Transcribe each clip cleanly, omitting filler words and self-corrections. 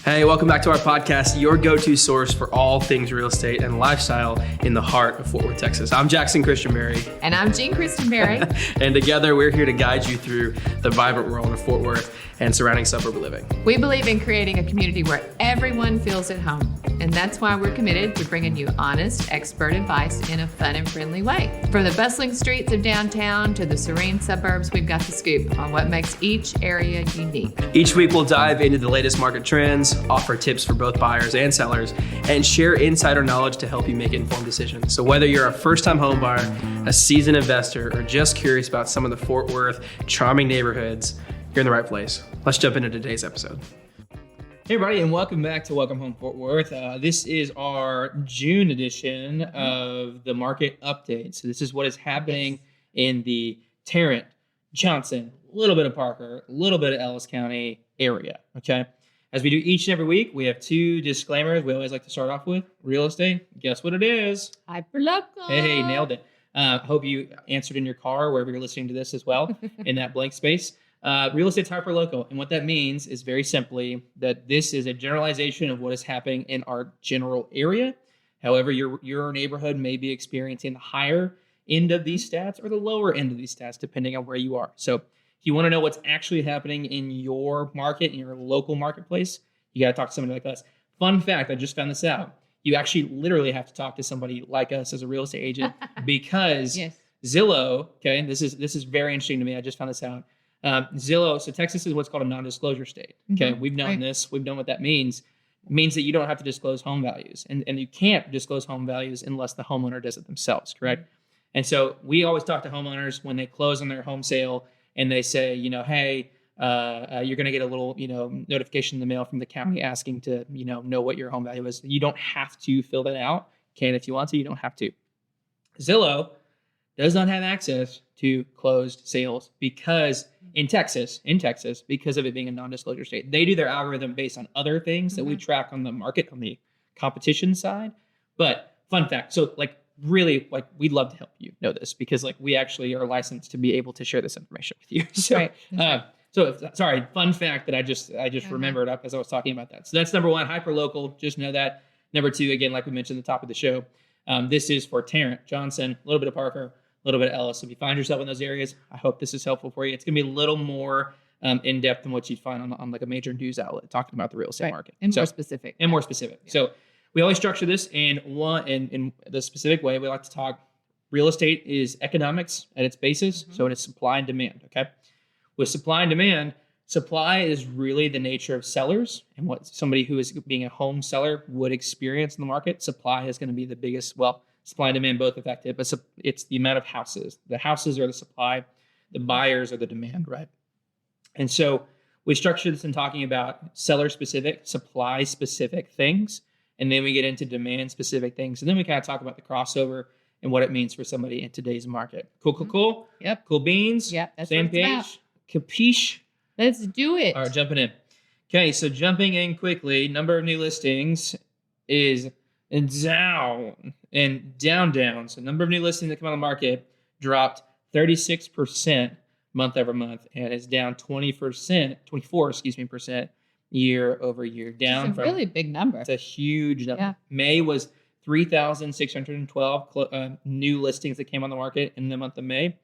Hey, welcome back to our podcast, your go-to source for all things real estate and lifestyle in the heart of Fort Worth, Texas. I'm Jackson Christian Berry. And I'm Jean Kristen Berry. And together, we're here to guide you through the vibrant world of Fort Worth and surrounding suburb living. We believe in creating a community where everyone feels at home. And that's why we're committed to bringing you honest, expert advice in a fun and friendly way. From the bustling streets of downtown to the serene suburbs, we've got the scoop on what makes each area unique. Each week, we'll dive into the latest market trends, offer tips for both buyers and sellers, and share insider knowledge to help you make informed decisions. So whether you're a first-time home buyer, a seasoned investor, or just curious about some of the Fort Worth charming neighborhoods, you're in the right place. Let's jump into today's episode. Hey everybody, and welcome back to Welcome Home Fort Worth. This is our June edition of the market update. So this is what is happening in the Tarrant, Johnson, a little bit of Parker, a little bit of Ellis County area, okay? As we do each and every week, we have two disclaimers we always like to start off with. Real estate, guess what it is? Hyperlocal. Hey, nailed it. Hope you answered in your car, wherever you're listening to this as well, in that blank space. Real estate's hyperlocal, and what that means is very simply that this is a generalization of what is happening in our general area. However, your neighborhood may be experiencing the higher end of these stats or the lower end of these stats, depending on where you are. So if you want to know what's actually happening in your market, in your local marketplace, you got to talk to somebody like us. Fun fact, I just found this out. You actually literally have to talk to somebody like us as a real estate agent because Yes. Zillow, okay, this is very interesting to me. I just found this out. Zillow, so Texas is what's called a non-disclosure state. Okay, we've known this. We've known what that means. It means that you don't have to disclose home values. And you can't disclose home values unless the homeowner does it themselves, correct? And so we always talk to homeowners when they close on their home sale and they say, hey, you're going to get a little, notification in the mail from the county asking to, know what your home value is. You don't have to fill that out. You can if you want to. You don't have to. Zillow does not have access to closed sales because in Texas, because of it being a non-disclosure state, they do their algorithm based on other things that we track on the market, on the competition side. But fun fact, so really, we'd love to help you know this because we actually are licensed to be able to share this information with you. So, sorry, fun fact that I just remembered up as I was talking about that. So that's number one, hyperlocal. Just know that. Number two, again, like we mentioned at the top of the show, this is for Tarrant, Johnson, a little bit of Parker, a little bit of Ellis. If you find yourself in those areas, I hope this is helpful for you. It's going to be a little more in depth than what you'd find on a major news outlet talking about the real estate market. And more specific. And more specific. Yeah. So we always structure this in the specific way. We like to talk real estate is economics at its basis. So it is supply and demand. Okay. With supply and demand, supply is really the nature of sellers and what somebody who is being a home seller would experience in the market. Supply is going to be the biggest, supply and demand both affected, but it's the amount of houses. The houses are the supply, the buyers are the demand, right? And so we structure this in talking about seller-specific, supply-specific things, and then we get into demand-specific things, and then we kind of talk about the crossover and what it means for somebody in today's market. Cool? Yep. Cool beans? Yep, that's Same what it's about. page? Capiche? Let's do it. All right, jumping in. Okay, so jumping in quickly, number of new listings is down. So number of new listings that come on the market dropped 36% month over month and is down 24% year over year. Down It's a really big number. It's a huge number. Yeah. May was 3,612 new listings that came on the market in the month of May.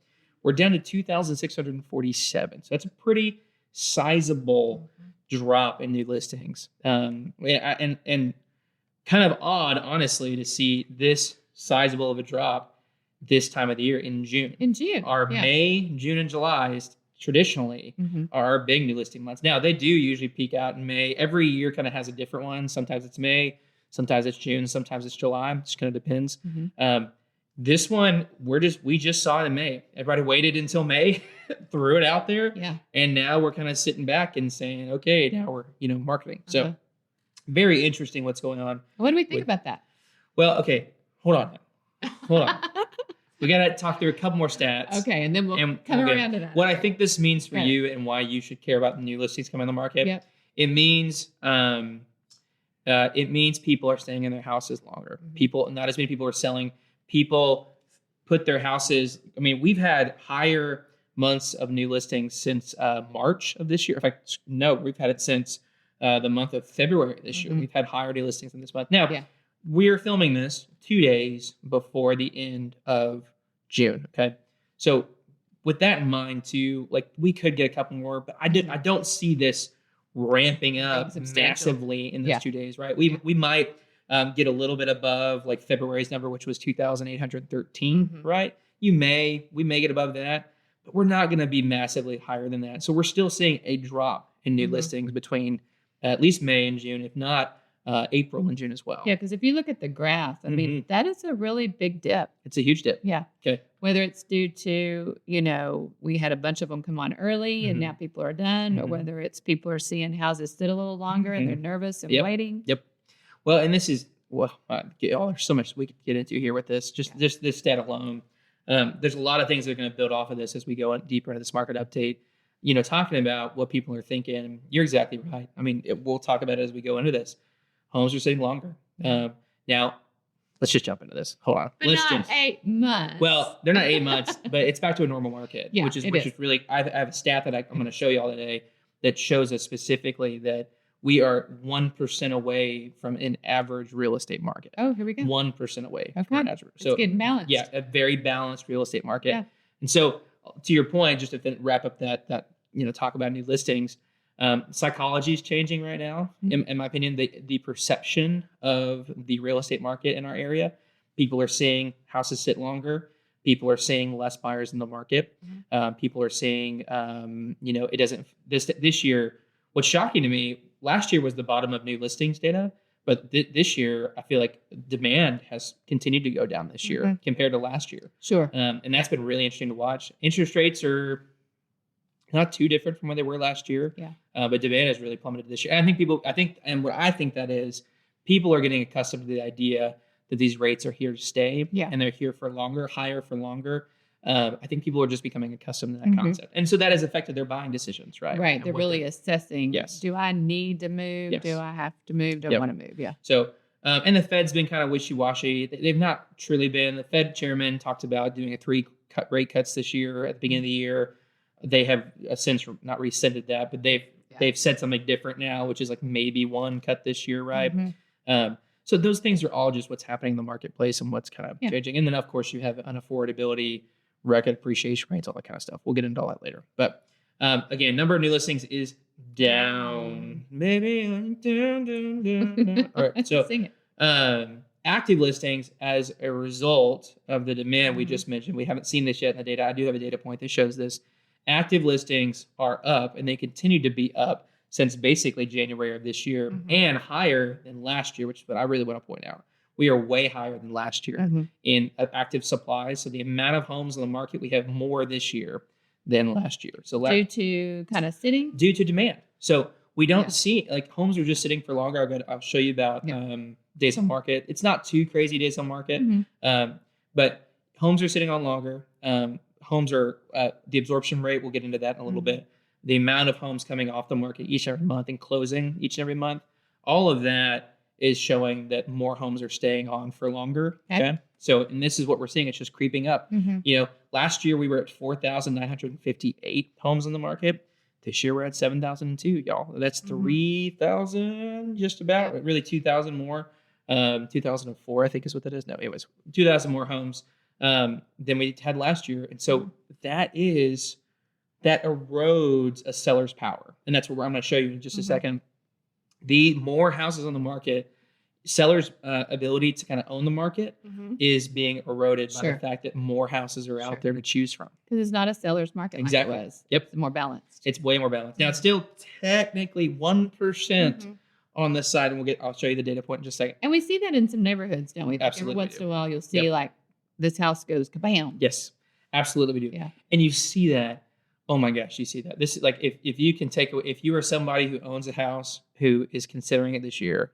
We're down to 2,647. So that's a pretty sizable drop in new listings. And kind of odd, honestly, to see this sizable of a drop this time of the year in June. Our May, June, and July is traditionally are big new listing months. Now, they do usually peak out in May. Every year kind of has a different one. Sometimes it's May, sometimes it's June, sometimes it's July. It just kind of depends. This one, we just saw it in May. Everybody waited until May, threw it out there. Yeah. And now we're kind of sitting back and saying, okay, now we're, marketing. So very interesting what's going on. What do we think about that? Well, okay, hold on. We got to talk through a couple more stats. Okay, and then we'll come around to that. What I think this means for you and why you should care about the new listings coming on the market. Yep. It means people are staying in their houses longer. Not as many people are selling. People put their houses. I mean, we've had higher months of new listings since March of this year. In fact, no, we've had it since the month of February this year. We've had higher new listings in this month. Now, Yeah. we're filming this 2 days before the end of June. Okay. So with that in mind too, like we could get a couple more, but I don't see this ramping up massively in those 2 days, right? We might get a little bit above like February's number, which was 2,813, right? We may get above that, but we're not going to be massively higher than that. So we're still seeing a drop in new listings between at least May and June, if not April and June as well. Yeah, because if you look at the graph, I mean, that is a really big dip. It's a huge dip. Yeah. Okay. Whether it's due to, we had a bunch of them come on early and now people are done, or whether it's people are seeing houses sit a little longer and they're nervous and waiting. Yep. Well, and this is, there's so much we could get into here with this, just this stat alone. There's a lot of things that are going to build off of this as we go deeper into this market update. Talking about what people are thinking, you're exactly right. I mean, we'll talk about it as we go into this. Homes are sitting longer. Now, let's just jump into this. Hold on. But not 8 months. Well, they're not 8 months, but it's back to a normal market, which is really. I have a stat that I'm going to show you all today that shows us specifically that we are 1% away from an average real estate market. Oh, here we go. 1% away from an average. So it's getting balanced. Yeah, a very balanced real estate market. Yeah. And so, to your point, just to wrap up that talk about new listings. Psychology is changing right now. In my opinion, the perception of the real estate market in our area, people are seeing houses sit longer. People are seeing less buyers in the market. People are seeing, it doesn't, this year, what's shocking to me, last year was the bottom of new listings data, but this year, I feel like demand has continued to go down this year compared to last year. Sure. And that's been really interesting to watch. Interest rates are not too different from where they were last year. Yeah. But demand has really plummeted this year. And what I think that is, people are getting accustomed to the idea that these rates are here to stay and they're here for longer, higher for longer. I think people are just becoming accustomed to that concept. And so that has affected their buying decisions, right? Right. They're really assessing, yes. Do I need to move? Yes. Do I have to move? Do I want to move? Yeah. So, and the Fed's been kind of wishy-washy. They've not truly been. The Fed chairman talked about doing 3 rate cuts this year at the beginning of the year. They have since not rescinded that, but they've said something different now, which is like maybe 1 cut this year, right? So those things are all just what's happening in the marketplace and what's kind of changing. And then, of course, you have unaffordability, record appreciation rates, all that kind of stuff. We'll get into all that later. But again, number of new listings is down. Maybe down. All right, so sing it. Active listings as a result of the demand we just mentioned. We haven't seen this yet in the data. I do have a data point that shows this. Active listings are up, and they continue to be up since basically January of this year and higher than last year, which is what I really want to point out. We are way higher than last year in active supply. So the amount of homes on the market, we have more this year than last year. So due to kind of sitting? Due to demand. So we don't see, like, homes are just sitting for longer. I'll show you about days on market. It's not too crazy days on market, but homes are sitting on longer. Homes are, the absorption rate, we'll get into that in a little bit. The amount of homes coming off the market each and every month and closing each and every month, all of that is showing that more homes are staying on for longer. Okay. So, and this is what we're seeing. It's just creeping up. Last year we were at 4,958 homes on the market. This year we're at 7,002, y'all. That's 3,000, just about, really 2,000 more. 2004, I think is what that is. No, it was 2,000 more homes than we had last year. And so that erodes a seller's power. And that's what I'm going to show you in just a second. The more houses on the market, sellers' ability to kind of own the market is being eroded by the fact that more houses are out there to choose from. Because it's not a seller's market exactly. like it was. Yep. It's more balanced. It's way more balanced. Now, it's still technically 1% on this side, and I'll show you the data point in just a second. And we see that in some neighborhoods, don't we? Absolutely. Every once in a while, you'll see like this house goes kabam. Yes, absolutely we do. Yeah. And you see that. Oh my gosh, you see that. This is like, if you can if you are somebody who owns a house who is considering it this year,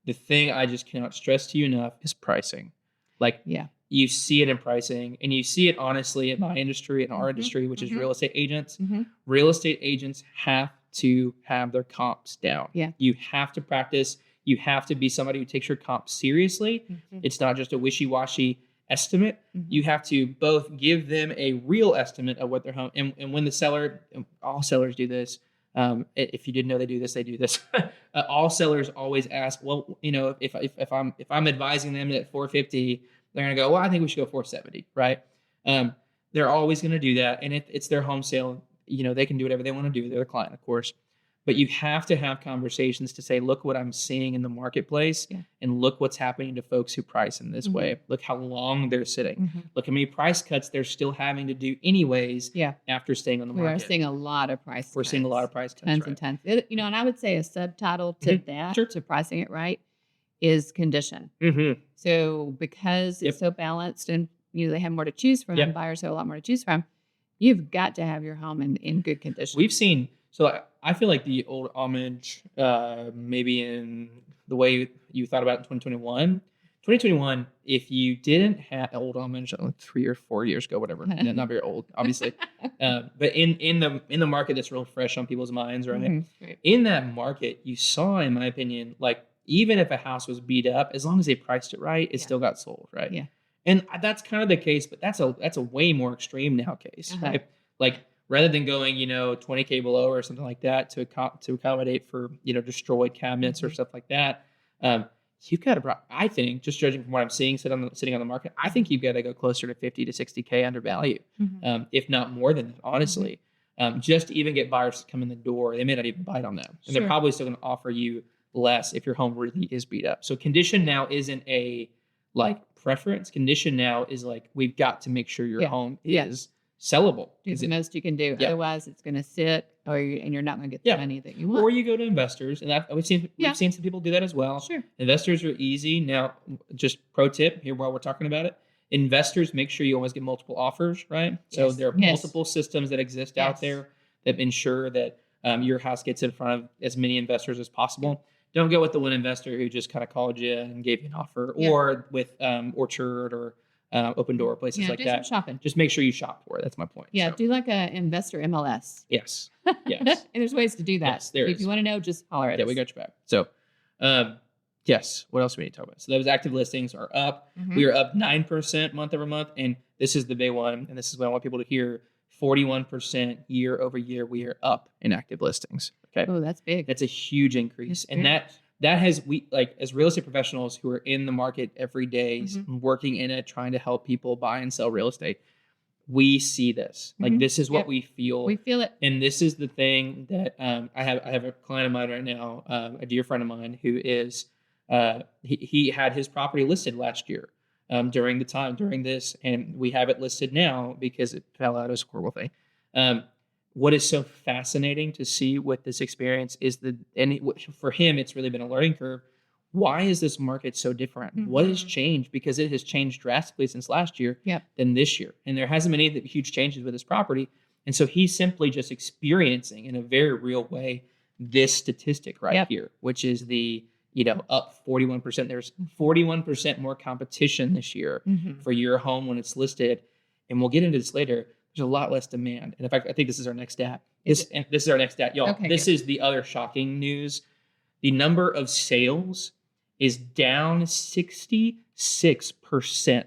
the thing I just cannot stress to you enough is pricing. Like, you see it in pricing, and you see it honestly in my industry, in our industry, which is real estate agents. Real estate agents have to have their comps down. Yeah. You have to practice. You have to be somebody who takes your comps seriously. It's not just a wishy-washy estimate. You have to both give them a real estimate of what their home, and when the seller, all sellers do this, if you didn't know they do this, All sellers always ask, well, if I'm advising them at 450, they're going to go, well, I think we should go 470, right? They're always going to do that. And if it's their home sale, they can do whatever they want to do. They're the client, of course. But you have to have conversations to say, look what I'm seeing in the marketplace, and look what's happening to folks who price in this way. Look how long they're sitting. Look how many price cuts they're still having to do anyways after staying on the market. We are seeing a lot of price cuts. We're seeing a lot of price cuts. Tons and tons. And I would say a subtitle to that, to pricing it right, is condition. So because it's so balanced and they have more to choose from, buyers have a lot more to choose from, you've got to have your home in good condition. We've seen... So I feel like the old homage, maybe in the way you thought about it in 2021, if you didn't have old homage 3 or 4 years ago, whatever, not very old, obviously, but in the market that's real fresh on people's minds, right? In that market, you saw, in my opinion, like even if a house was beat up, as long as they priced it right, it still got sold, right? Yeah, and that's kind of the case, but that's a way more extreme now case, right? Like, rather than going, $20K below or something like that to accommodate for, destroyed cabinets or stuff like that, you've got to, I think, just judging from what I'm seeing sitting on the market, I think you've got to go closer to 50 to 60K under value, if not more than that, honestly. Just to even get buyers to come in the door. They may not even bite on that. And they're probably still going to offer you less if your home really is beat up. So condition now isn't a, preference. Condition now is we've got to make sure your home is sellable. Do the most you can do. Otherwise, it's going to sit, and you're not going to get the money that you want. Or you go to investors, and we've seen some people do that as well. Sure. Investors are easy. Now, just pro tip here while we're talking about it. Investors, make sure you always get multiple offers, right? So there are multiple systems that exist out there that ensure that your house gets in front of as many investors as possible. Don't go with the one investor who just kind of called you and gave you an offer, or with Orchard or Open Door, places like that. Shopping. Just make sure you shop for it. That's my point. Yeah, do like a investor MLS. Yes. And there's ways to do that. Yes, there is. If you want to know, just holler at us. Yeah, we got your back. So, yes. What else do we need to talk about? So those active listings are up. We are up 9% month over month, and this is the big one, and this is what I want people to hear. 41% year over year, we are up in active listings. Okay. Oh, that's big. That's a huge increase, and that has, we as real estate professionals who are in the market every day, working in it, trying to help people buy and sell real estate. We see this. This is what we feel. We feel it. And this is the thing that I have a client of mine right now, a dear friend of mine who is he had his property listed last year during this, and we have it listed now because it fell out as a horrible thing. What is so fascinating to see with this experience is for him, it's really been a learning curve. Why is this market so different? What has changed? Because it has changed drastically since last year than this year. And there hasn't been any huge changes with his property. And so he's simply just experiencing in a very real way this statistic here, which is the, up 41%. There's 41% more competition this year for your home when it's listed. And we'll get into this later. There's a lot less demand. And in fact, I think this is our next stat. This is our next stat. Y'all, this is the other shocking news. The number of sales is down 66%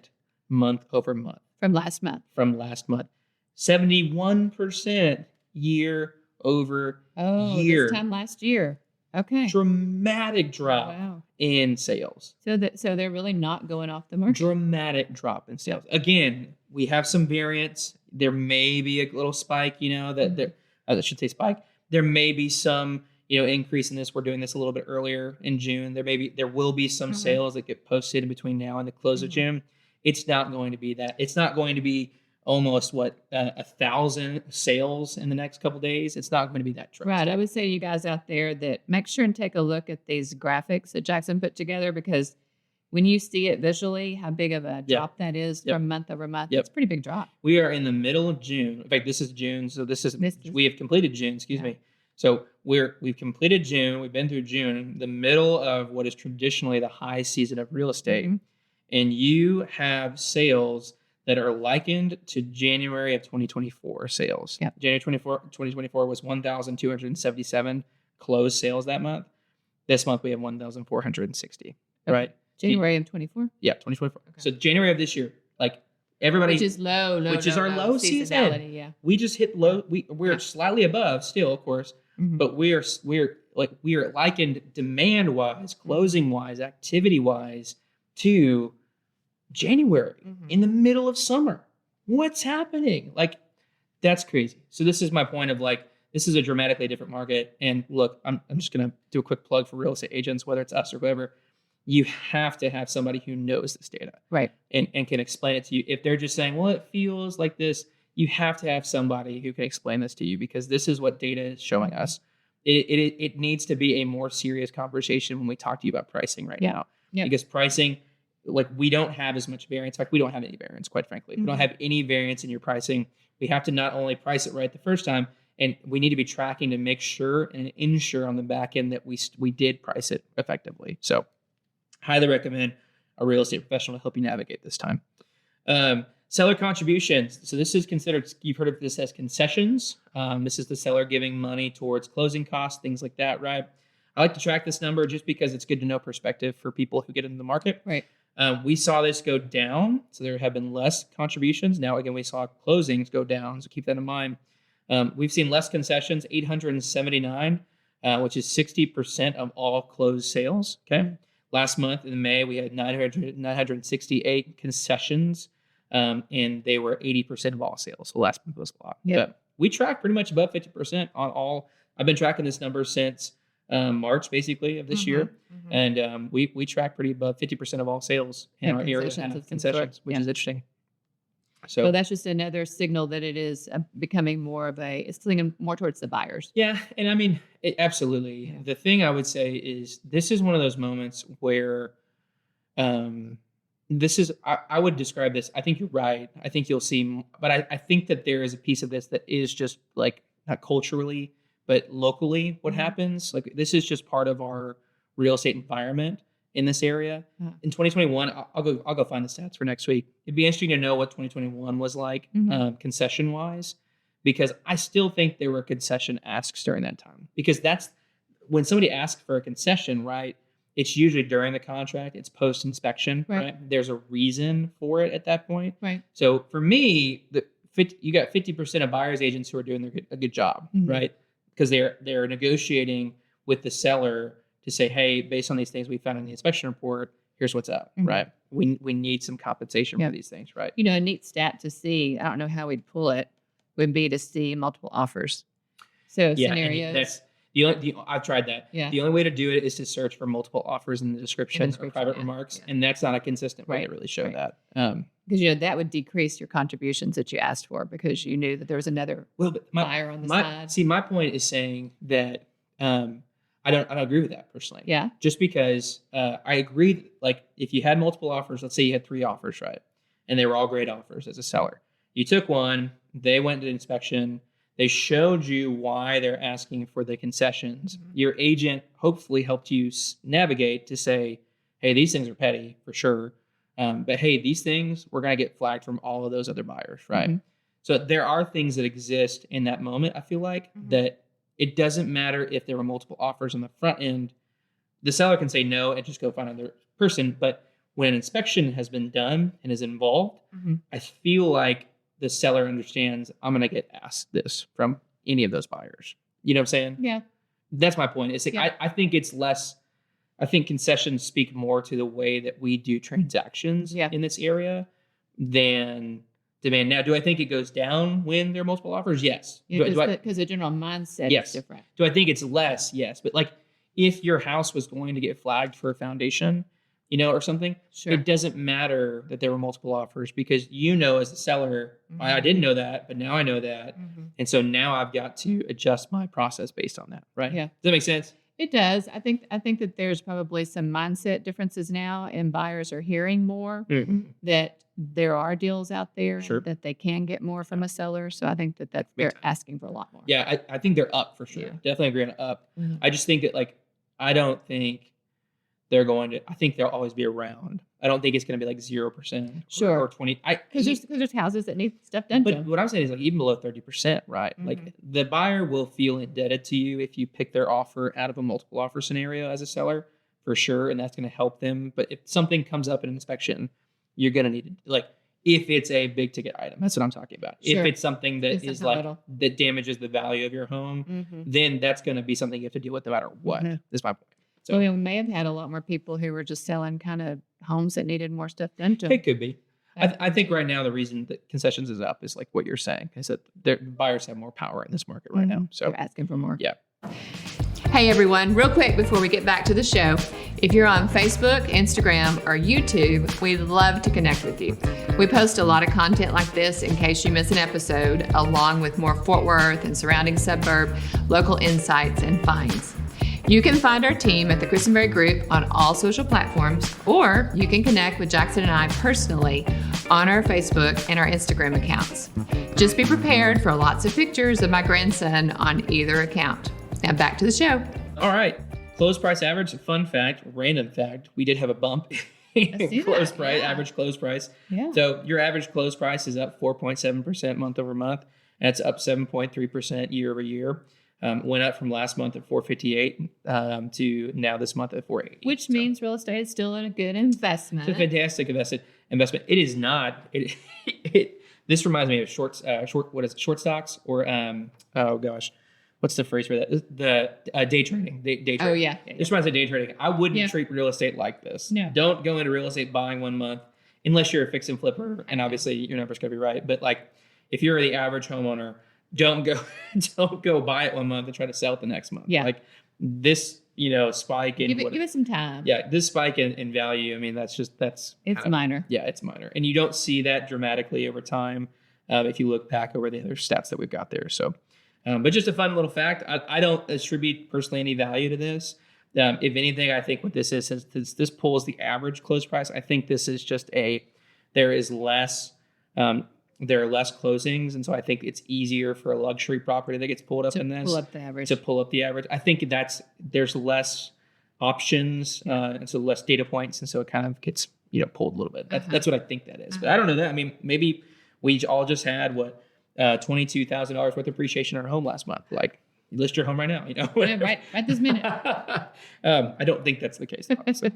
month over month. From last month. 71% year over year. This time last year. Okay. Dramatic drop in sales. So they're really not going off the market. Dramatic drop in sales. Again, we have some variance. There may be a little spike, that I should say spike. There may be some, increase in this. We're doing this a little bit earlier in June. There will be some sales that get posted in between now and the close of June. It's not going to be that. It's not going to be almost 1,000 sales in the next couple of days. It's not going to be that drastic. Right. I would say to you guys out there that make sure and take a look at these graphics that Jackson put together, because when you see it visually, how big of a drop that is from month over month, it's a pretty big drop. We are in the middle of June. In fact, this is June. So we have completed June, excuse me. So we've completed June. We've been through June, the middle of what is traditionally the high season of real estate. And you have sales that are likened to January of 2024 sales. January 2024 was 1,277 closed sales that month. This month we have 1,460, right? January of 24? Yeah, 2024. Okay. So January of this year, everybody, which is low, which is our low season. Yeah, we just hit low. We're slightly above still, of course, but we're we are likened demand wise, closing wise, activity wise to January in the middle of summer. What's happening? Like, that's crazy. So this is my point of like, this is a dramatically different market. And look, I'm just going to do a quick plug for real estate agents, whether it's us or whoever. You have to have somebody who knows this data, right, and can explain it to you. If they're just saying, well, it feels like this, you have to have somebody who can explain this to you, because this is what data is showing us. It needs to be a more serious conversation when we talk to you about pricing right now, because pricing, like, we don't have as much variance. In fact, we don't have any variance, quite frankly. We don't have any variance in your pricing. We have to not only price it right the first time, and we need to be tracking to make sure and ensure on the back end that we did price it effectively. So highly recommend a real estate professional to help you navigate this time. Seller contributions. So this is considered, you've heard of this as concessions. This is the seller giving money towards closing costs, things like that, right? I like to track this number just because it's good to know perspective for people who get into the market. Right. We saw this go down, so there have been less contributions. Now, again, we saw closings go down, so keep that in mind. We've seen less concessions, 879, which is 60% of all closed sales, okay? Last month in May, we had 968 concessions, and they were 80% of all sales. So last month was a lot. Yep. But we track pretty much above 50% on all. I've been tracking this number since March, basically, of this year. And we track pretty above 50% of all sales in our area have concessions, which is interesting. So that's just another signal that it is becoming more of it's leaning more towards the buyers. Yeah. And I mean, absolutely. Yeah. The thing I would say is this is one of those moments where this is, I would describe this. I think you're right. I think you'll see, but I think that there is a piece of this that is just like not culturally, but locally what happens. Like, this is just part of our real estate environment in this area. In 2021, I'll go find the stats for next week. It'd be interesting to know what 2021 was like concession wise, because I still think there were concession asks during that time, because that's when somebody asks for a concession, right? It's usually during the contract. It's post inspection, right? There's a reason for it at that point, right? So for me, you got 50% of buyers agents who are doing a good job, right? Because they're negotiating with the seller to say, hey, based on these things we found in the inspection report, here's what's up, right? We need some compensation for these things, right? You know, a neat stat to see, I don't know how we'd pull it, would be to see multiple offers. So scenarios. I've tried that. Yeah. The only way to do it is to search for multiple offers in the description or private remarks, and that's not a consistent way to really show that. Because that would decrease your contributions that you asked for, because you knew that there was another buyer on the side. See, my point is saying that I don't agree with that personally. Yeah. Just because I agree, like, if you had multiple offers, let's say you had 3 offers, right? And they were all great offers as a seller. You took one, they went to inspection, they showed you why they're asking for the concessions. Your agent hopefully helped you navigate to say, hey, these things are petty for sure. But hey, these things, we're going to get flagged from all of those other buyers, right? So there are things that exist in that moment, I feel like, that it doesn't matter if there were multiple offers on the front end. The seller can say no and just go find another person. But when an inspection has been done and is involved, I feel like the seller understands, I'm going to get asked this from any of those buyers. You know what I'm saying? Yeah. That's my point. It's like, I think it's less, I think concessions speak more to the way that we do transactions in this area than demand. Now, do I think it goes down when there are multiple offers? Yes. Because the general mindset is different. Do I think it's less? Yes. But like, if your house was going to get flagged for a foundation, or something, it doesn't matter that there were multiple offers, because as a seller, I didn't know that, but now I know that. And so now I've got to adjust my process based on that. Right. Yeah. Does that make sense? It does. I think that there's probably some mindset differences now, and buyers are hearing more that there are deals out there that they can get more from a seller. So I think that they're asking for a lot more. Yeah. I think they're up for sure. Yeah. Definitely agree on up. I just think that, like, I don't think they're going to, I think they'll always be around. I don't think it's going to be like 0% or 20. Because there's houses that need stuff done to them. But what I'm saying is, like, even below 30%, right? Like, the buyer will feel indebted to you if you pick their offer out of a multiple offer scenario as a seller, for sure. And that's going to help them. But if something comes up in an inspection, you're going to need to, like, if it's a big ticket item. That's what I'm talking about. Sure. If it's something that It's is something like little. that damages the value of your home, then that's going to be something you have to deal with no matter what. Is my point. So Well, we may have had a lot more people who were just selling kind of homes that needed more stuff done to them. it could be. I think right now the reason that concessions is up is like what you're saying, is that buyers have more power in this market right now. So They're asking for more. yeah. Hey everyone, real quick before we get back to the show, if you're on Facebook, Instagram, or YouTube, we'd love to connect with you. We post a lot of content like this in case you miss an episode, along with more Fort Worth and surrounding suburb local insights and finds. You can find our team at the Christenberry Group on all social platforms, or you can connect with Jackson and I personally on our Facebook and our Instagram accounts. Just be prepared for lots of pictures of my grandson on either account. Now back to the show. All right. Close price average. Fun fact, random fact. We did have a bump in close price, average close price. Yeah. So your average close price is up 4.7% month over month. That's up 7.3% year over year. Went up from last month at 458 to now this month at 480. Which means real estate is still a good investment. It's a fantastic investment. It is not. This reminds me of short stocks or oh gosh, what's the phrase for that? The day trading. Day trading. Oh yeah. This reminds me of day trading. I wouldn't treat real estate like this. No. Don't go into real estate buying 1 month unless you're a fix and flipper, and obviously your numbers gotta be right. But like if you're the average homeowner, don't go buy it 1 month and try to sell it the next month. Yeah. Like this, spike in Give it some time. yeah, this spike in value. I mean, it's minor. Yeah, it's minor, and you don't see that dramatically over time if you look back over the other stats that we've got there. So, but just a fun little fact. I don't attribute personally any value to this. If anything, I think what this is, since this pulls the average close price, I think this is just there is less. There are less closings, and so I think it's easier for a luxury property that gets pulled up in this pull up the average. to pull up the average. I think there's less options, and so less data points, and so it kind of gets pulled a little bit. That's what I think that is. But I don't know that. I mean, maybe we all just had $22,000 worth of appreciation in our home last month. Like, list your home right now. Yeah, right this minute. I don't think that's the case. Honestly.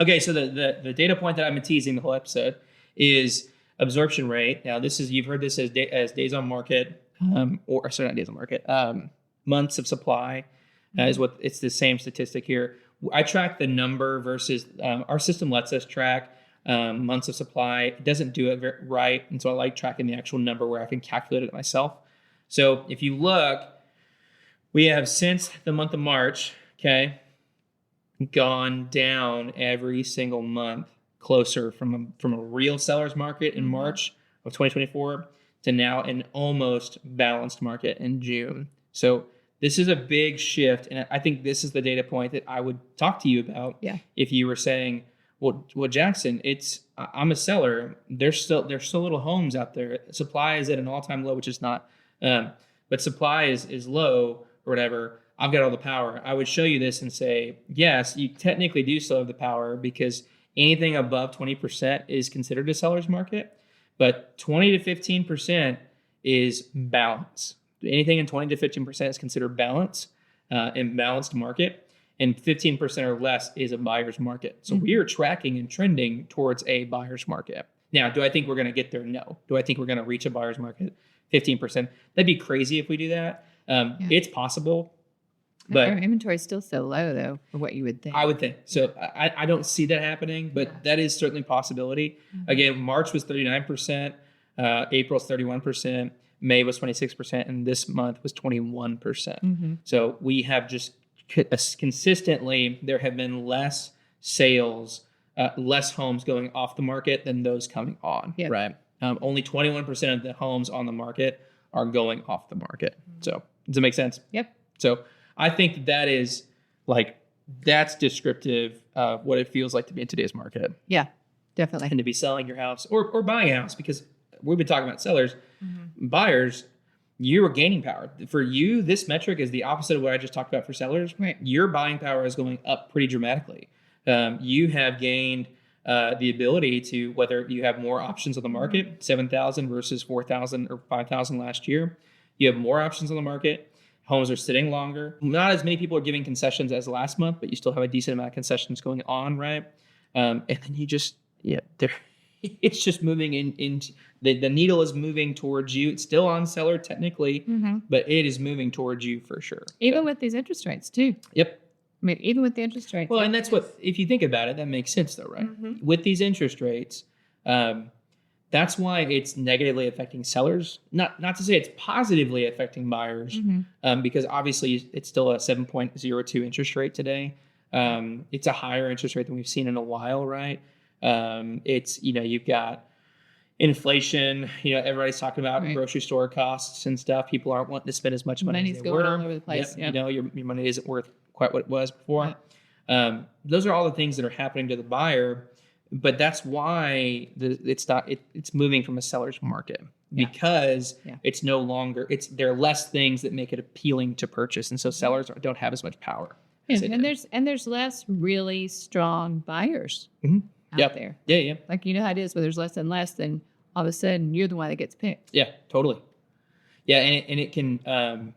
Okay, so the data point that I've been teasing the whole episode is absorption rate. Now, you've heard this as days on market, or sorry, not days on market, months of supply is what it's the same statistic here. I track the number versus our system lets us track months of supply. It doesn't do it right, and so I like tracking the actual number where I can calculate it myself. So if you look, we have since the month of March, gone down every single month, closer from a real seller's market in March of 2024 to now an almost balanced market in June. So this is a big shift, and I think this is the data point that I would talk to you about. Yeah. If you were saying, well, Jackson, I'm a seller. There's still little homes out there. Supply is at an all-time low, which is not, but supply is low or whatever. I've got all the power. I would show you this and say, yes, you technically do still have the power, because anything above 20% is considered a seller's market, but 20 to 15% is balance. Anything in 20 to 15% is considered balance, in balanced market, and 15% or less is a buyer's market. So we are tracking and trending towards a buyer's market. Now, do I think we're going to get there? No. Do I think we're going to reach a buyer's market? 15%. That'd be crazy if we do that. It's possible. But our inventory is still so low, though, for what you would think. I would think. So I don't see that happening, but that is certainly a possibility. Again, March was 39%, April's 31%, May was 26%, and this month was 21%. So we have just consistently, there have been less sales, less homes going off the market than those coming on, right? Only 21% of the homes on the market are going off the market. So does it make sense? Yep. So I think that is that's descriptive of what it feels like to be in today's market. Yeah, definitely. And to be selling your house or buying a house, because we've been talking about sellers, buyers, you are gaining power. For you, this metric is the opposite of what I just talked about for sellers. Right. Your buying power is going up pretty dramatically. You have gained the ability to, whether you have more options on the market, 7,000 versus 4,000 or 5,000 last year. You have more options on the market. Homes are sitting longer. Not as many people are giving concessions as last month, but you still have a decent amount of concessions going on, right? And then you just, it's just moving in the needle is moving towards you. It's still on seller technically, but it is moving towards you for sure. Even with these interest rates too. Yep. I mean, even with the interest rates. Well, and that's what, if you think about it, that makes sense though, right? With these interest rates, that's why it's negatively affecting sellers. Not to say it's positively affecting buyers, because obviously it's still a 7.02 interest rate today. It's a higher interest rate than we've seen in a while, right? It's, you've got inflation, everybody's talking about grocery store costs and stuff. People aren't wanting to spend as much money Money's as they going were. all over the place. Yep. Your money isn't worth quite what it was before. Those are all the things that are happening to the buyer, but that's why it's moving from a seller's market because it's no longer, there are less things that make it appealing to purchase. And so sellers don't have as much power. And there's less really strong buyers out there. Yeah. Like, how it is where there's less and less, then all of a sudden you're the one that gets picked. Yeah, totally. Yeah, and it can,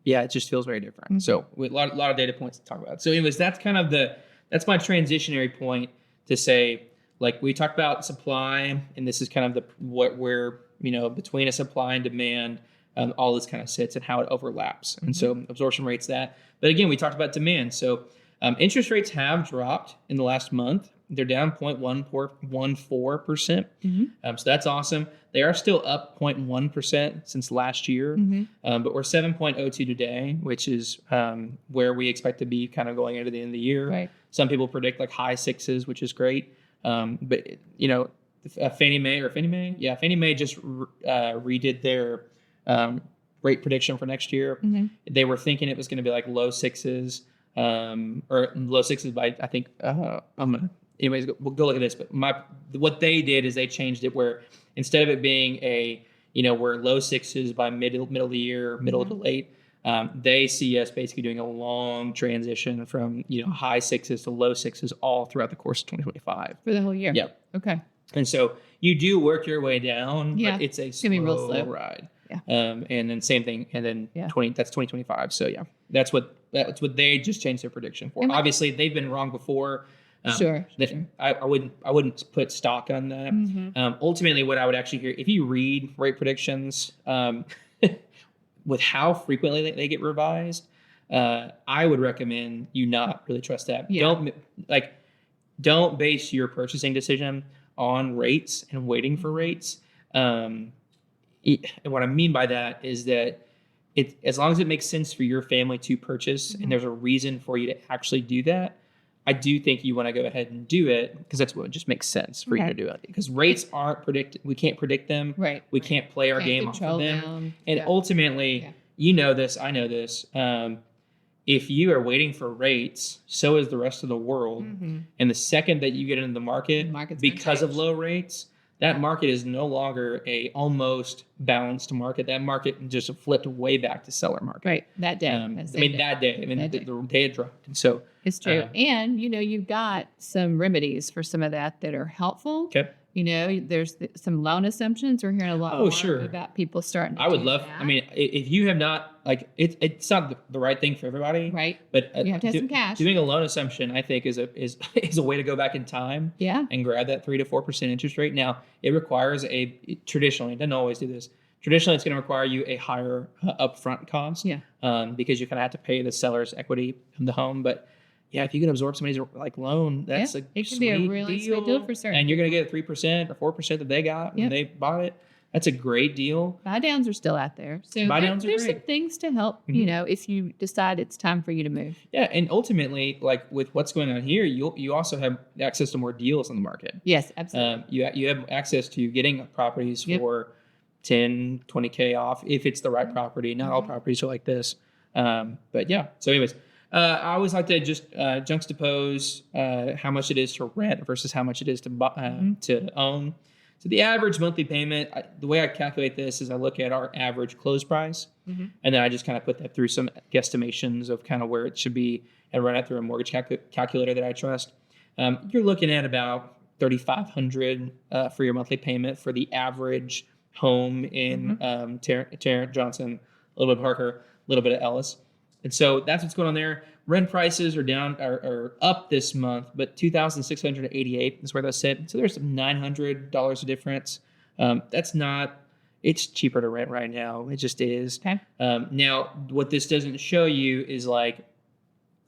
it just feels very different. So with a lot of data points to talk about. So anyways, that's that's my transitionary point to say, like we talked about supply, and this is kind of where between a supply and demand, all this kind of sits and how it overlaps. And so absorption rates that. But again, we talked about demand. So interest rates have dropped in the last month. They're down 0.14%. So that's awesome. They are still up 0.1% since last year, but we're 7.02 today, which is where we expect to be kind of going into the end of the year. Right. Some people predict like high sixes, which is great. But Fannie Mae just redid their rate prediction for next year. They were thinking it was going to be like low sixes, or low sixes by, I think, anyways, we'll go look at this. But what they did is they changed it where instead of it being we're low sixes by middle of the year, middle to late, they see us basically doing a long transition from high sixes to low sixes all throughout the course of 2025 for the whole year. Yeah. Okay. And so you do work your way down, but it's a slow ride. Yeah. And then same thing, and then that's 2025. So that's what they just changed their prediction for. Obviously, they've been wrong before. Sure. I wouldn't put stock on that. Ultimately, what I would actually hear, if you read rate predictions, with how frequently they get revised, I would recommend you not really trust that. Yeah. Don't base your purchasing decision on rates and waiting for rates. And what I mean by that is that as long as it makes sense for your family to purchase and there's a reason for you to actually do that, I do think you want to go ahead and do it because that's what just makes sense for you to do it. Because rates aren't predicted. We can't predict them. Right. We can't play our game off of them. And ultimately, you know this, I know this. If you are waiting for rates, so is the rest of the world. And the second that you get into the market because of low rates, that market is no longer a almost balanced market. That market just flipped way back to seller market. Right. That day. That day. The day it dropped. And so it's true. And, you've got some remedies for some of that are helpful. Okay. There's some loan assumptions. We're hearing a lot more about people starting to do that. I mean, if you have not, it's not the right thing for everybody. Right. But you have to have some cash. Doing a loan assumption, I think, is a way to go back in time. Yeah. And grab that 3 to 4% interest rate. Now, it requires traditionally, it doesn't always do this. Traditionally, it's going to require you a higher upfront cost. Yeah. Because you kind of have to pay the seller's equity of the home. But yeah, if you can absorb somebody's loan, that's it can be a really sweet deal for certain. And you're going to get 3% or 4% that they got when they bought it. That's a great deal. Buy downs are still out there. So there's some things to help, if you decide it's time for you to move. Yeah. And ultimately, with what's going on here, you also have access to more deals on the market. Yes, absolutely. You have access to getting properties for 10, 20K off if it's the right property. Not all properties are like this. But yeah. So anyways, I always like to just juxtapose how much it is to rent versus how much it is to own. So the average monthly payment, the way I calculate this is I look at our average close price, and then I just kind of put that through some guesstimations of kind of where it should be and run it through a mortgage calculator that I trust. You're looking at about $3,500 for your monthly payment for the average home in Tarrant, Johnson, a little bit of Parker, a little bit of Ellis. And so that's what's going on there. rent prices are down are up this month, but 2,688 is where those sit. So there's some $900 of difference. That's not. It's cheaper to rent right now. It just is. Okay. Now, what this doesn't show you is like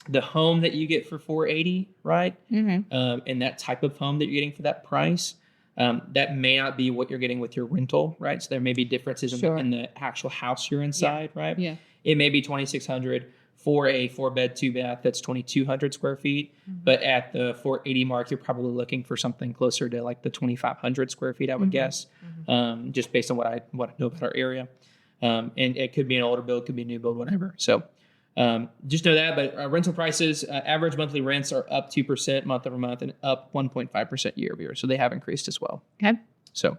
the home that you get for 480, right? And that type of home that you're getting for that price. That may not be what you're getting with your rental, right? So there may be differences in the actual house you're inside, right? Yeah. It may be 2,600 for a 4-bed, 2-bath that's 2,200 square feet. But at the 480 mark, you're probably looking for something closer to like the 2,500 square feet, I would guess, just based on what I know about our area. And it could be an older build, could be a new build, whatever. So just know that. But rental prices, average monthly rents are up 2% month over month and up 1.5% year over year. So they have increased as well. Okay. So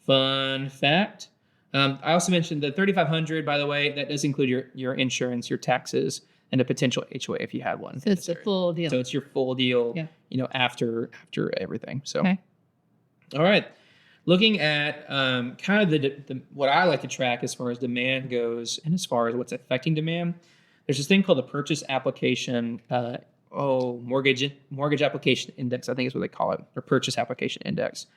fun fact. I also mentioned the 3,500, by the way, that does include your insurance, your taxes, and a potential HOA if you had one. So it's the full deal. So it's your full deal, after everything. So, okay. All right. Looking at kind of the what I like to track as far as demand goes and as far as what's affecting demand, there's this thing called the purchase application, mortgage application index, I think is what they call it, or purchase application index.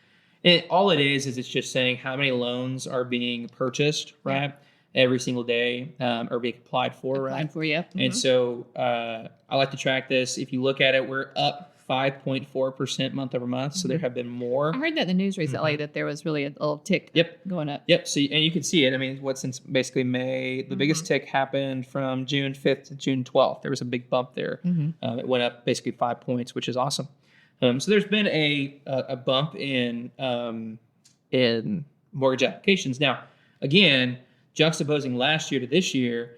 And all it is it's just saying how many loans are being purchased, right? Every single day, or being applied for, right? Applied for, yeah. And so I like to track this. If you look at it, we're up 5.4% month over month. So there have been more. I heard that in the news recently that there was really a little tick going up. Yep. So, and you can see it. I mean, since basically May, the biggest tick happened from June 5th to June 12th. There was a big bump there. It went up basically 5 points, which is awesome. So there's been a bump in mortgage applications. Now, again, juxtaposing last year to this year,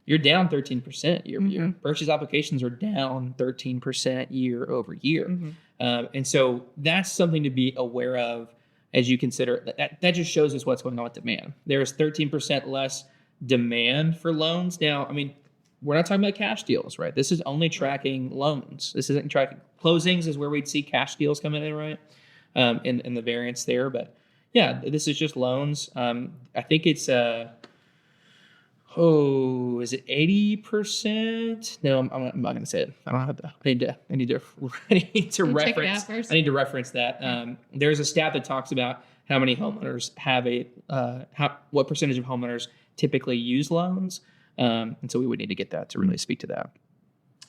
you're down 13% year over year. Purchase applications are down 13% year over year. And so that's something to be aware of as you consider that just shows us what's going on with demand. There's 13% less demand for loans. Now, I mean, we're not talking about cash deals, right? This is only tracking loans. This isn't tracking closings is where we'd see cash deals coming in, right? In the variance there. But yeah, this is just loans. I think it's, is it 80%? No, I'm not going to say it. I don't have to. I need to reference. I need to reference that. There's a stat that talks about how many homeowners have what percentage of homeowners typically use loans. And so we would need to get that to really speak to that.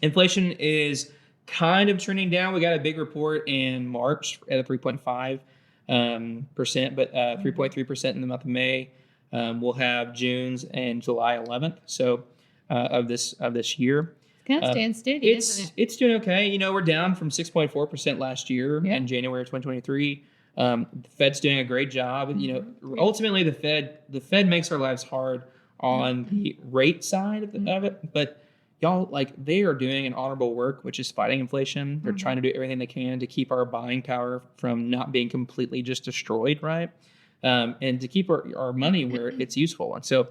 Inflation is kind of trending down. We got a big report in March at a 3.5%, but 3.3% in the month of May. We'll have June's and July 11th. So of this year. It's kind of staying steady, isn't it? It's doing okay. You know, we're down from 6.4% last year in January of 2023. The Fed's doing a great job. You know, ultimately the Fed makes our lives hard on the rate side of it, but y'all, like, they are doing an honorable work, which is fighting inflation. They're trying to do everything they can to keep our buying power from not being completely just destroyed, right? And to keep our money where it's useful. And so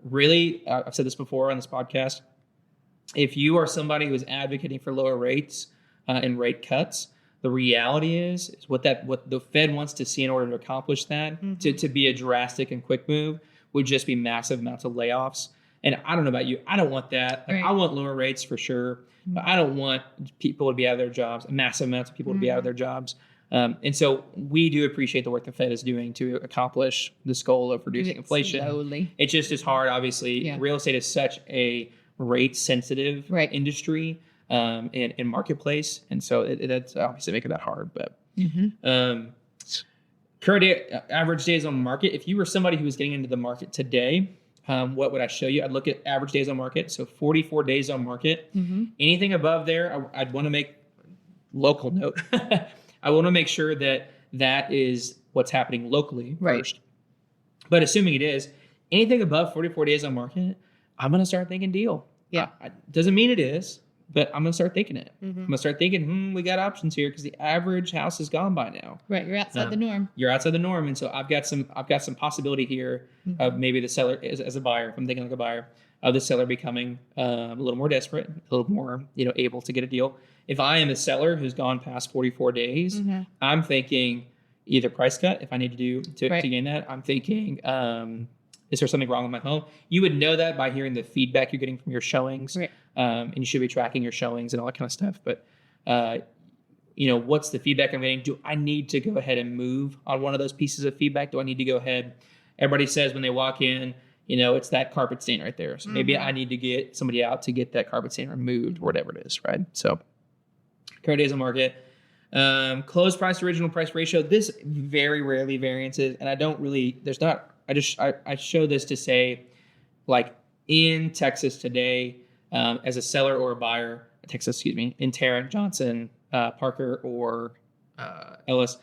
really, I've said this before on this podcast, if you are somebody who is advocating for lower rates and rate cuts, the reality is what the Fed wants to see in order to accomplish that, to be a drastic and quick move, would just be massive amounts of layoffs. And I don't know about you. I don't want that. Like, I want lower rates for sure, but I don't want people to be out of their jobs, massive amounts of people to be out of their jobs. And so we do appreciate the work the Fed is doing to accomplish this goal of reducing inflation. Slowly. It just is hard, obviously. Yeah. Real estate is such a rate-sensitive industry and marketplace. And so that's obviously making that hard. But current average days on market, if you were somebody who was getting into the market today, what would I show you? I'd look at average days on market. So 44 days on market. Anything above there, I'd want to make local note. I want to make sure that is what's happening locally first. But assuming it is, anything above 44 days on market, I'm going to start thinking deal. Yeah. Doesn't mean it is, but I'm going to start thinking it. I'm going to start thinking, we got options here because the average house is gone by now. Right. You're outside the norm. You're outside the norm. And so I've got some possibility here of maybe the seller as a buyer, if I'm thinking like a buyer, of the seller becoming a little more desperate, a little more, able to get a deal. If I am a seller who's gone past 44 days, I'm thinking either price cut if I need to gain that. I'm thinking is there something wrong with my home? You would know that by hearing the feedback you're getting from your showings. Right. And you should be tracking your showings and all that kind of stuff. But, what's the feedback I'm getting? Do I need to go ahead and move on one of those pieces of feedback? Do I need to go ahead? Everybody says when they walk in, it's that carpet stain right there. So maybe I need to get somebody out to get that carpet stain removed or whatever it is, right? So current days on market. Closed price to original price ratio. This very rarely variances. And I show this to say, like in Texas today, as a seller or a buyer, in Tarrant, Johnson, Parker, or Ellis,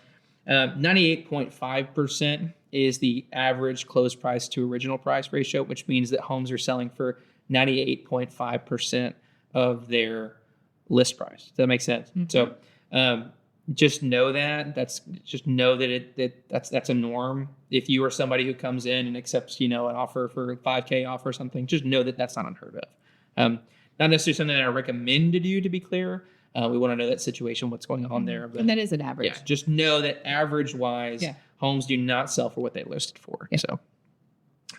98.5% is the average closed price to original price ratio, which means that homes are selling for 98.5% of their list price. Does that make sense? So just know that. That's a norm. If you are somebody who comes in and accepts, an offer for $5,000 offer or something, just know that that's not unheard of. Not necessarily something that I recommended you, to be clear. We want to know that situation, what's going on there. But, and that is an average. Yeah, just know that average-wise, homes do not sell for what they listed for. Yeah. So,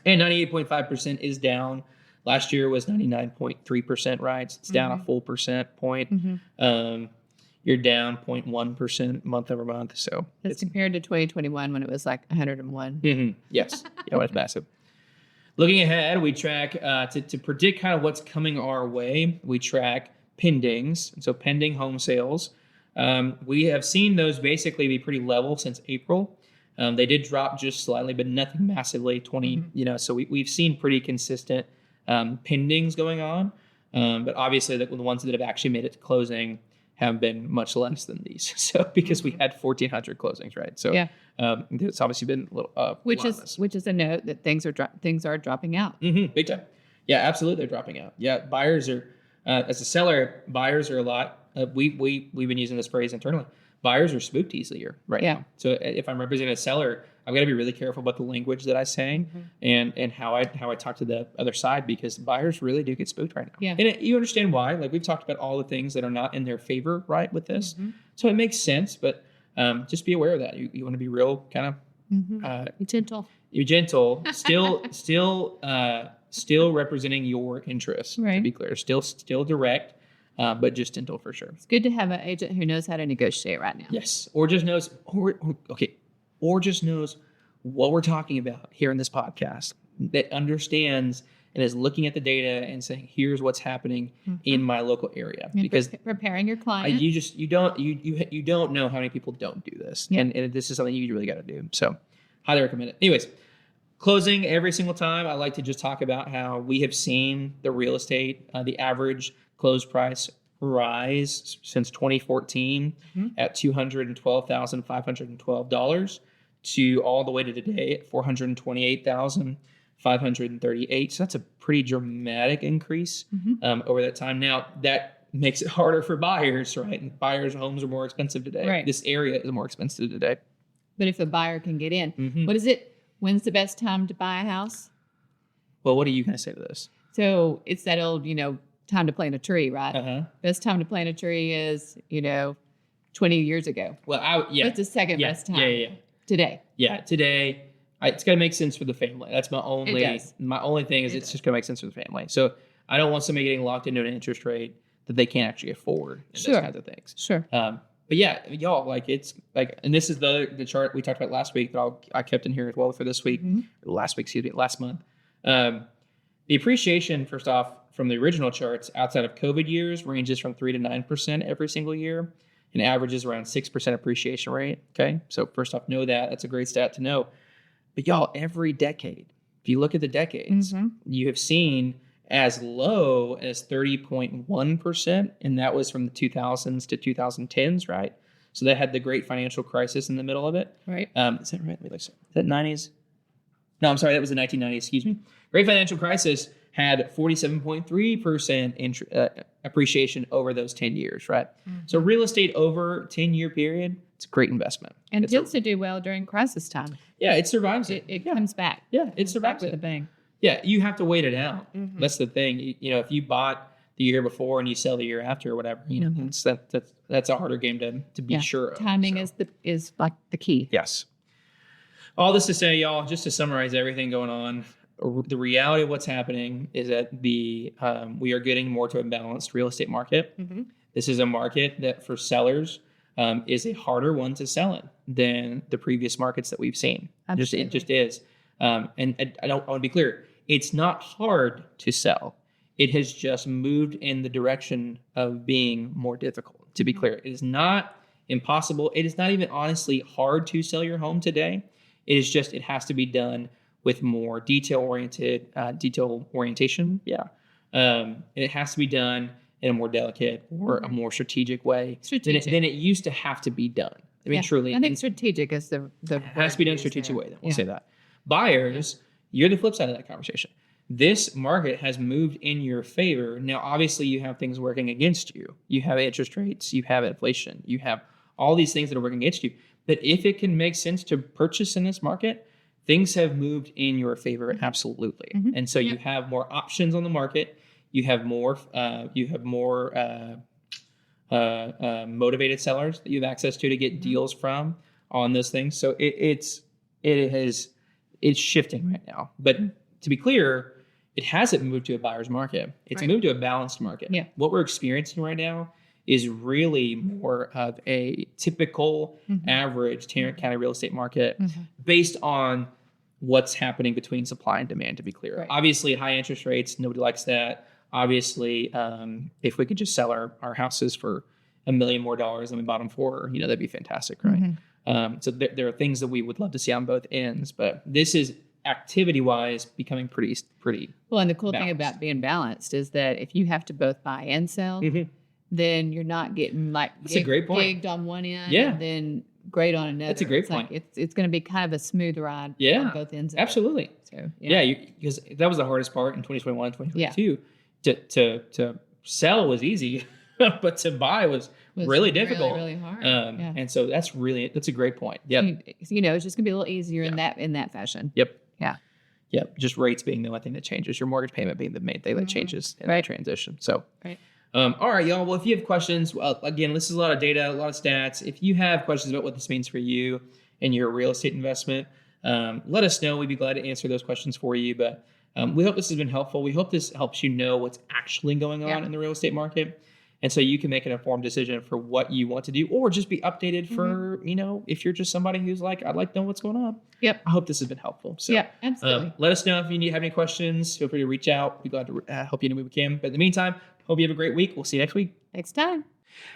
and 98.5% is down. Last year was 99.3%, right? So it's down a full percent point. You're down 0.1% month over month. So that's compared to 2021 when it was like 101. Yes. Yeah, it's massive. Looking ahead, we track to predict kind of what's coming our way. We track pendings, and so pending home sales. We have seen those basically be pretty level since April. They did drop just slightly, but nothing massively. So we've seen pretty consistent pendings going on. But obviously, the ones that have actually made it to closing have been much less than these. So because we had 1,400 closings, right? So it's obviously been a little which is a note that things are dropping out. Big time. Yeah, absolutely, they're dropping out. Yeah, buyers are as a seller, buyers are a lot. We've been using this phrase internally. Buyers are spooked easier right now. So if I'm representing a seller, I've got to be really careful about the language that I say and how I talk to the other side, because buyers really do get spooked right now. Yeah. And you understand why. Like, we've talked about all the things that are not in their favor, right, with this. So it makes sense, but just be aware of that. You want to be real kind of gentle. You're gentle, still representing your interests, to be clear. Still direct. But just gentle for sure. It's good to have an agent who knows how to negotiate right now. Yes, or just knows, or just knows what we're talking about here in this podcast. That understands and is looking at the data and saying, "Here's what's happening in my local area." And because preparing your client, you don't know how many people don't do this, and this is something you really got to do. So, highly recommend it. Anyways, closing every single time, I like to just talk about how we have seen the real estate, the average close price rise since 2014 at $212,512 to all the way to today at $428,538. So that's a pretty dramatic increase over that time. Now, that makes it harder for buyers, right? And buyers' homes are more expensive today. Right. This area is more expensive today. But if the buyer can get in, what is it? When's the best time to buy a house? Well, what are you going to say to this? So it's that old, time to plant a tree, right? Best time to plant a tree is, 20 years ago. Well, What's the second best time? Today. Yeah, today. It's got to make sense for the family. That's my only thing is it's just going to make sense for the family. So I don't want somebody getting locked into an interest rate that they can't actually afford and those kinds of things. Sure. But yeah, y'all, it's and this is the chart we talked about last week that I kept in here as well for this week, last month. The appreciation, first off, from the original charts outside of COVID years ranges from 3 to 9% every single year and averages around 6% appreciation rate. Okay. So first off, know that. That's a great stat to know. But y'all, every decade, if you look at the decades, you have seen as low as 30.1%. And that was from the 2000s to 2010s, right? So they had the great financial crisis in the middle of it. Right. Is that right? Is that 90s? No, I'm sorry. That was the 1990s. Excuse me. Great financial crisis had 47.3% appreciation over those 10 years, right? So real estate over a 10-year period, it's a great investment. And it tends to do well during crisis time. Yeah, it survives it. It comes back. Yeah, it survives with a bang. Yeah, you have to wait it out. That's the thing. If you bought the year before and you sell the year after or whatever, that's a harder game to be sure of. Timing is like the key. Yes. All this to say, y'all, just to summarize everything going on, The reality of what's happening is that we are getting more to a balanced real estate market. Mm-hmm. This is a market that for sellers is a harder one to sell in than the previous markets that we've seen. It just is. And I want to be clear. It's not hard to sell. It has just moved in the direction of being more difficult. To be clear, it is not impossible. It is not even honestly hard to sell your home today. It is just, it has to be done with more detail orientation. Yeah. It has to be done in a more delicate or a more strategic way than it used to have to be done. I mean, truly. I think strategic is the it has to be done in a strategic way. Then we'll say that. Buyers, you're the flip side of that conversation. This market has moved in your favor. Now, obviously, you have things working against you. You have interest rates, you have inflation, you have all these things that are working against you. But if it can make sense to purchase in this market, things have moved in your favor, absolutely. Mm-hmm. And so you have more options on the market. You have more motivated sellers that you have access to get deals from on those things. So it's shifting right now. But to be clear, it hasn't moved to a buyer's market. It's moved to a balanced market. Yeah. What we're experiencing right now is really more of a typical average Tarrant County real estate market based on what's happening between supply and demand, to be clear. Right. Obviously, high interest rates, nobody likes that. Obviously, if we could just sell our houses for $1 million more than we bought them for, that'd be fantastic, right? So there are things that we would love to see on both ends, but this is activity-wise becoming pretty well. And the cool balanced thing about being balanced is that if you have to both buy and sell, then you're not getting that's a great point. Gigged on one end, and then great on another. That's a great point. It's going to be kind of a smooth ride on both ends. Absolutely. So because that was the hardest part in 2021, 2022. To sell was easy, but to buy was really difficult, really hard. And so that's a great point. Yep. It's just going to be a little easier in that fashion. Yep. Yeah. Yep. Just rates being the only thing that changes. Your mortgage payment being the main thing that changes in that transition. So. Right. All right, y'all. Well, if you have questions, again, this is a lot of data, a lot of stats. If you have questions about what this means for you and your real estate investment, let us know. We'd be glad to answer those questions for you. But we hope this has been helpful. We hope this helps you know what's actually going on in the real estate market. And so you can make an informed decision for what you want to do, or just be updated for, if you're just somebody who's like, I'd like to know what's going on. Yep. I hope this has been helpful. So, absolutely. Let us know if you have any questions. Feel free to reach out. We'd be glad to help you any way we can. But in the meantime, hope you have a great week. We'll see you next week. Next time.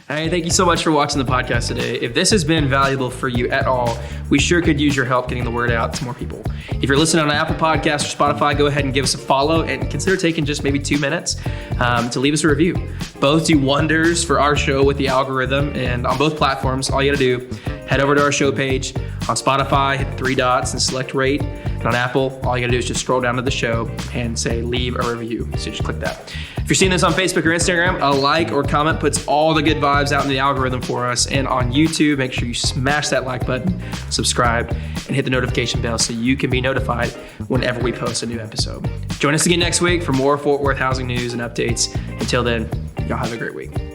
Hey, thank you so much for watching the podcast today. If this has been valuable for you at all, we sure could use your help getting the word out to more people. If you're listening on Apple Podcasts or Spotify, go ahead and give us a follow and consider taking just maybe 2 minutes to leave us a review. Both do wonders for our show with the algorithm, and on both platforms, all you got to do, head over to our show page. On Spotify, hit 3 dots and select rate. And on Apple, all you got to do is just scroll down to the show and say leave a review. So just click that. If you're seeing this on Facebook or Instagram, a like or comment puts all the good vibes out in the algorithm for us. And on YouTube, make sure you smash that like button, subscribe, and hit the notification bell so you can be notified whenever we post a new episode. Join us again next week for more Fort Worth housing news and updates. Until then, y'all have a great week.